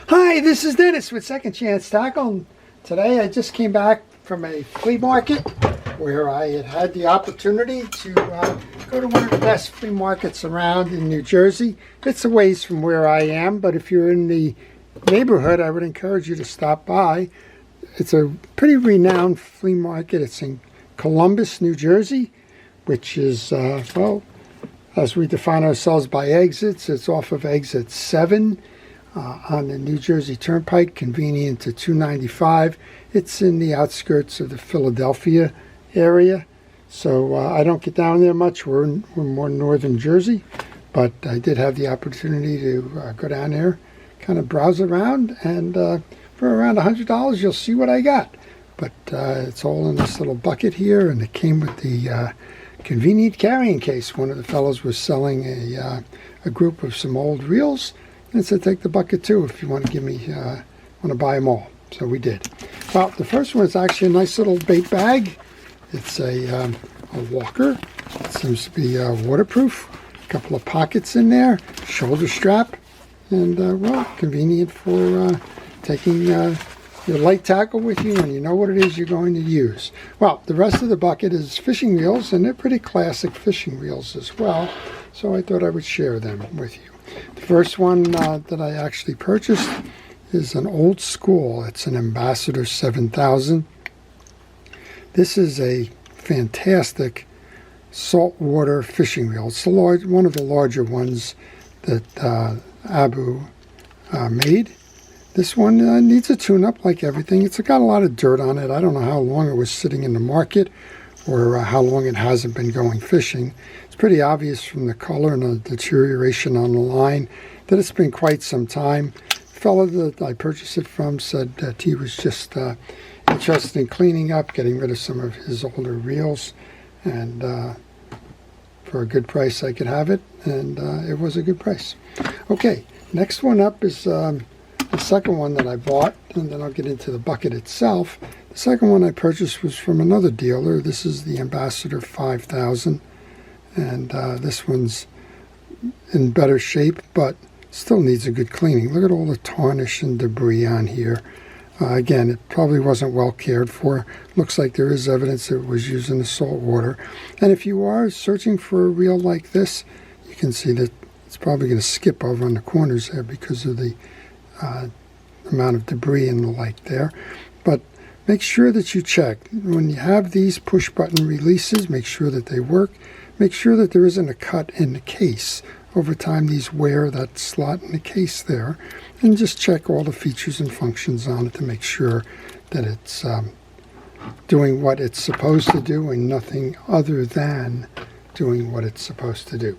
Hi, this is Dennis with Second Chance Tackle. Today I just came back from a flea market where I had the opportunity to go to one of the best flea markets around in New Jersey. It's a ways from where I am, but if you're in the neighborhood, I would encourage you to stop by. It's a pretty renowned flea market. It's in Columbus, New Jersey, which is, well, as we define ourselves by exits, it's off of exit 7. On the New Jersey Turnpike, convenient to 295. It's in the outskirts of the Philadelphia area, so I don't get down there much. We're more northern Jersey, but I did have the opportunity to go down there, kind of browse around, and for around $100 you'll see what I got. But it's all in this little bucket here, and it came with the convenient carrying case. One of the fellows was selling a group of some old reels, and said take the bucket too if you want to give me want to buy them all. So we did. Well, the first one is actually a nice little bait bag. It's a walker. It seems to be waterproof. A couple of pockets in there, shoulder strap, and well, convenient for taking your light tackle with you when you know what it is you're going to use. Well, the rest of the bucket is fishing reels, and they're pretty classic fishing reels as well, so I thought I would share them with you. The first one that I actually purchased is an old school. It's an Ambassador 7000. This is a fantastic saltwater fishing reel. It's one of the larger ones that Abu made. This one needs a tune-up like everything. It's got a lot of dirt on it. I don't know how long it was sitting in the market or how long it hasn't been going fishing. It's pretty obvious from the color and the deterioration on the line that it's been quite some time. The fellow that I purchased it from said that he was just interested in cleaning up, getting rid of some of his older reels, and for a good price I could have it, and it was a good price. Okay, next one up is the second one that I bought, and then I'll get into the bucket itself. The second one I purchased was from another dealer. This is the Ambassador 5000, and this one's in better shape, but still needs a good cleaning. Look at all the tarnish and debris on here. Again, it probably wasn't well cared for. Looks like there is evidence that it was used in the salt water. And if you are searching for a reel like this, you can see that it's probably going to skip over on the corners there because of the amount of debris and the like there. But make sure that you check. When you have these push button releases, make sure that they work. Make sure that there isn't a cut in the case. Over time, these wear that slot in the case there. And just check all the features and functions on it to make sure that it's doing what it's supposed to do and nothing other than doing what it's supposed to do.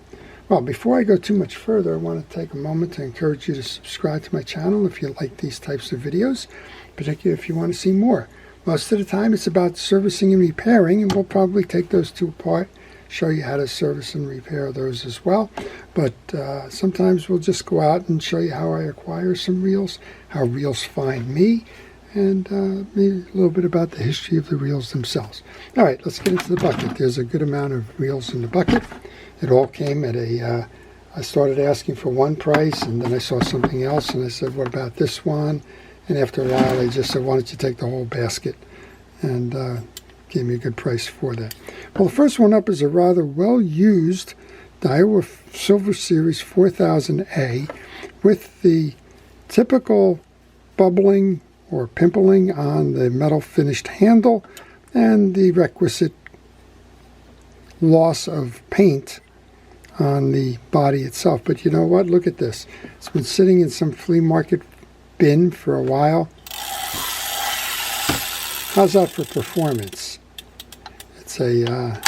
Well, before I go too much further, I want to take a moment to encourage you to subscribe to my channel if you like these types of videos, particularly if you want to see more. Most of the time it's about servicing and repairing, and we'll probably take those two apart, show you how to service and repair those as well. But sometimes we'll just go out and show you how I acquire some reels, how reels find me, and maybe a little bit about the history of the reels themselves. All right, let's get into the bucket. There's a good amount of reels in the bucket. It all came at I started asking for one price, and then I saw something else, and I said, what about this one? And after a while, they just said, why don't you take the whole basket? And gave me a good price for that. Well, the first one up is a rather well-used Daiwa Silver Series 4000A with the typical bubbling or pimpling on the metal finished handle and the requisite loss of paint on the body itself. But you know what? Look at this. It's been sitting in some flea market bin for a while. How's that for performance? It's a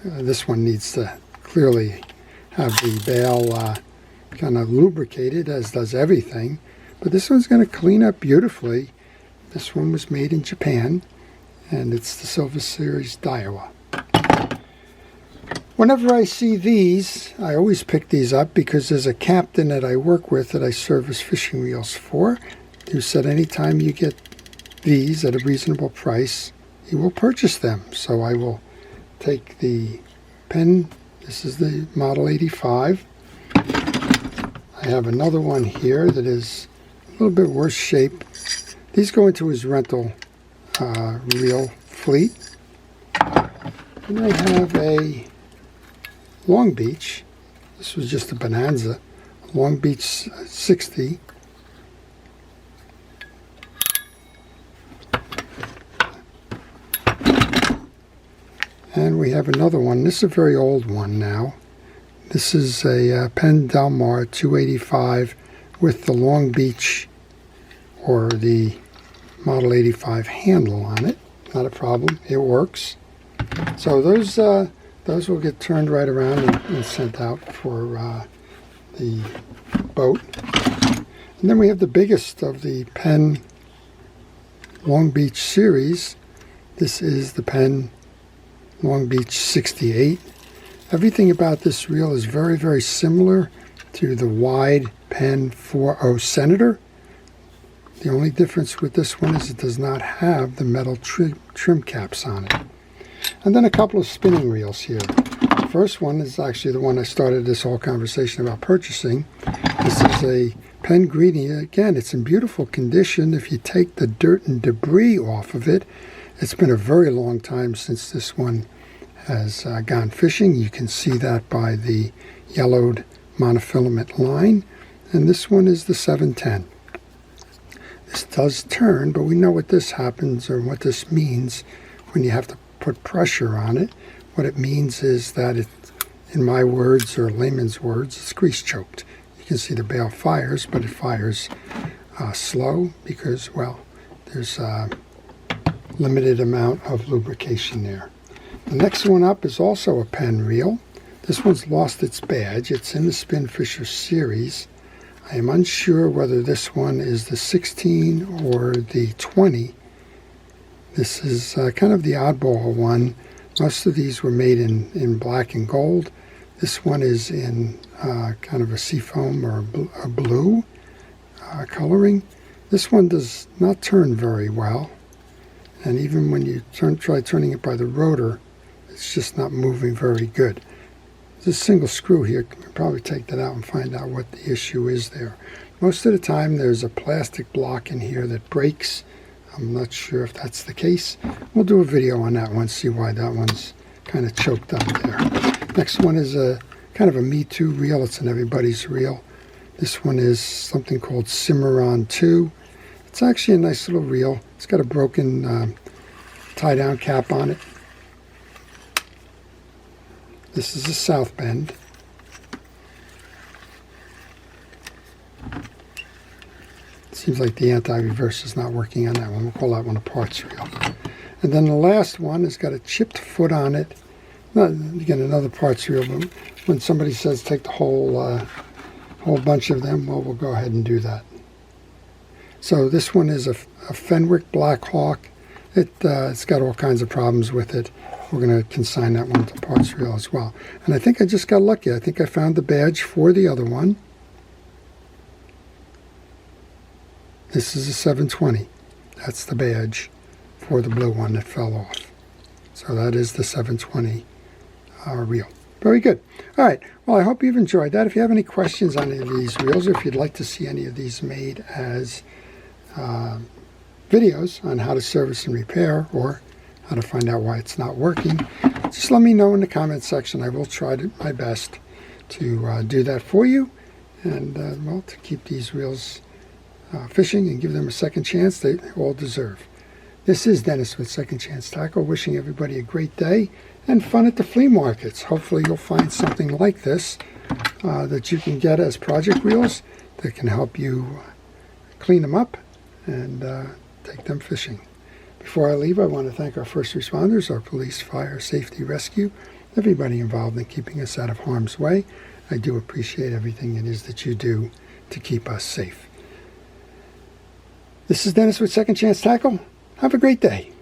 this one needs to clearly have the bail kind of lubricated, as does everything, but this one's going to clean up beautifully. This one was made in Japan, and it's the Silver Series Daiwa. Whenever I see these, I always pick these up because there's a captain that I work with that I service fishing reels for, who said anytime you get these at a reasonable price, he will purchase them. So I will take the Penn. This is the Model 85. I have another one here that is little bit worse shape. These go into his rental reel fleet. And I have a Long Beach. This was just a Bonanza. Long Beach 60. And we have another one. This is a very old one now. This is a Penn Del Mar 285 with the Long Beach or the Model 85 handle on it. Not a problem. It works. So those will get turned right around and sent out for the boat. And then we have the biggest of the Penn Long Beach series. This is the Penn Long Beach 68. Everything about this reel is very, very similar to the wide Penn 40 Senator. The only difference with this one is it does not have the metal trim caps on it. And then a couple of spinning reels here. The first one is actually the one I started this whole conversation about purchasing. This is a Penn Greenie. Again, it's in beautiful condition. If you take the dirt and debris off of it, it's been a very long time since this one has gone fishing. You can see that by the yellowed monofilament line. And this one is the 710. This does turn, but we know what this happens or what this means when you have to put pressure on it. What it means is that it, in my words or layman's words, it's grease choked. You can see the bail fires, but it fires slow because, well, there's limited amount of lubrication there. The next one up is also a Penn reel. This one's lost its badge. It's in the Spin Fisher series. I am unsure whether this one is the 16 or the 20. This is kind of the oddball one. Most of these were made in black and gold. This one is in kind of a seafoam or a blue coloring. This one does not turn very well. And even when you try turning it by the rotor, it's just not moving very good. There's a single screw here. You can probably take that out and find out what the issue is there. Most of the time there's a plastic block in here that breaks. I'm not sure if that's the case. We'll do a video on that one, see why that one's kind of choked up there. Next one is a kind of a Me Too reel. It's an everybody's reel. This one is something called Cimarron 2. It's actually a nice little reel. It's got a broken tie-down cap on it. This is a South Bend. It seems like the anti-reverse is not working on that one. We'll call that one a parts reel. And then the last one has got a chipped foot on it. Not, again, another parts reel, but when somebody says take the whole bunch of them, well, we'll go ahead and do that. So this one is a Fenwick Black Hawk. It's got all kinds of problems with it. We're going to consign that one to parts reel as well. And I think I just got lucky. I think I found the badge for the other one. This is a 720. That's the badge for the blue one that fell off. So that is the 720 reel. Very good. All right. Well, I hope you've enjoyed that. If you have any questions on any of these reels, or if you'd like to see any of these made as videos on how to service and repair, or how to find out why it's not working, just let me know in the comment section. I will try my best to do that for you, and well, to keep these reels fishing and give them a second chance they all deserve. This is Dennis with Second Chance Tackle, wishing everybody a great day and fun at the flea markets. Hopefully you'll find something like this that you can get as project reels that can help you clean them up and take them fishing. Before I leave, I want to thank our first responders, our police, fire, safety, rescue, everybody involved in keeping us out of harm's way. I do appreciate everything it is that you do to keep us safe. This is Dennis with Second Chance Tackle. Have a great day.